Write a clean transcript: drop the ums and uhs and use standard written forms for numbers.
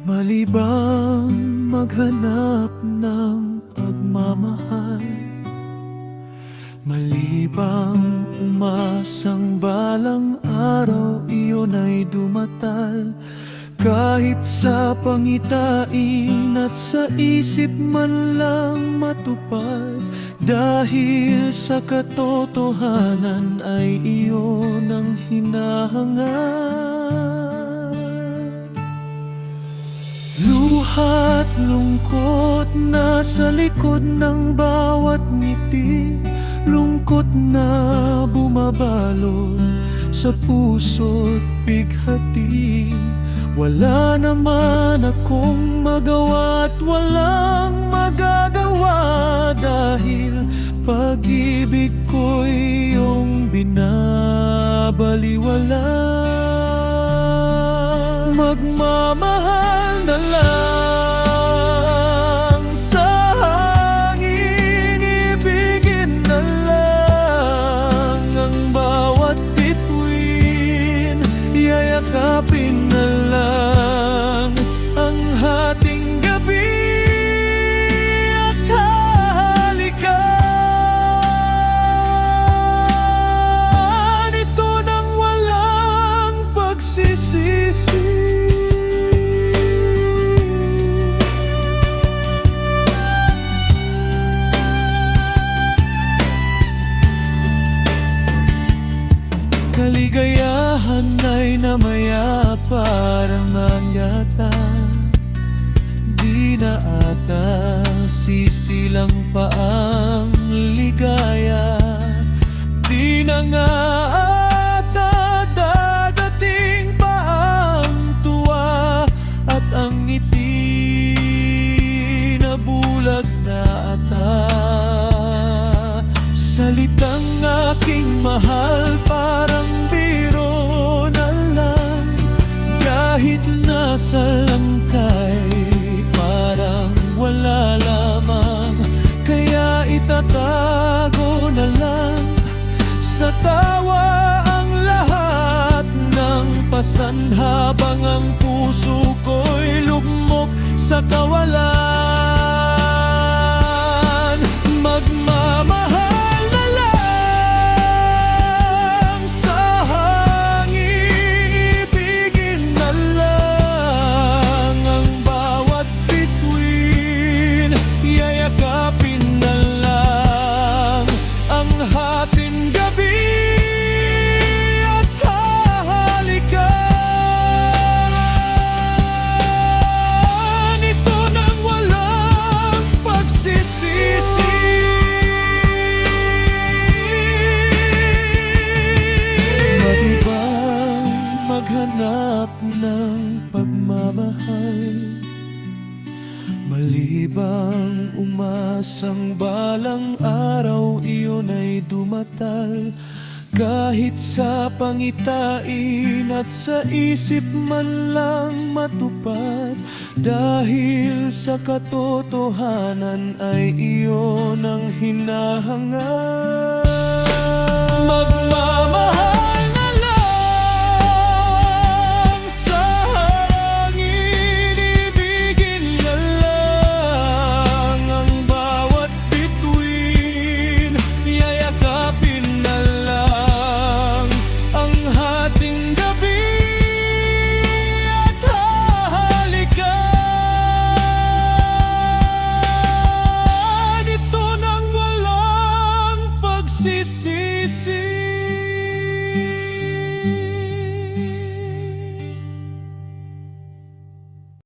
Malibang maghanap ng pagmamahal, malibang umasang balang araw iyon ay dumatal. Kahit sa pangitain at sa isip man lang matupad, dahil sa katotohanan ay iyon ang hinahangad. Luha't lungkot nasa likod ng bawat ngiti, lungkot na bumabalot sa puso't bighati. Wala naman akong magawa't walang magagawa, dahil pag-ibig ko'y iyong binabaliwala. Magmamahal na lang sa hangin, ibigin na lang ang bawat bituin, yayakapin na lang ang hating gabi at halikan. Ito nang walang pagsisisi. Kaligayahan ay namaya parang mangyata, di na ata sisilang pa ang ligaya. Di na nga ata dadating pa ang tuwa, at ang ngiti na bulag na ata. Salitang aking mahal parang biro na lang, kahit nasa langkay parang wala lamang. Kaya itatago na lang sa tawa ang lahat ng pasan, habang ang puso ko'y lugmok sa kawalan. Magmamahal na lang sa hangin, ibigin na lang ang bawat bituin, yayakapin na lang ang hating gabi at halikan. Ito nang walang pagsisisi. Matibang maghanap ng pagmamahal, malibang umasang balang araw iyon ay dumatal. Kahit sa pangitain at sa isip man lang matupad, dahil sa katotohanan ay iyon ang hinahangad. Magmamahal na lang sa hangin, ibigin na lang ang bawat bituin, yayakapin na lang ang hating gabi at halikan. Ito nang walang pagsisisi.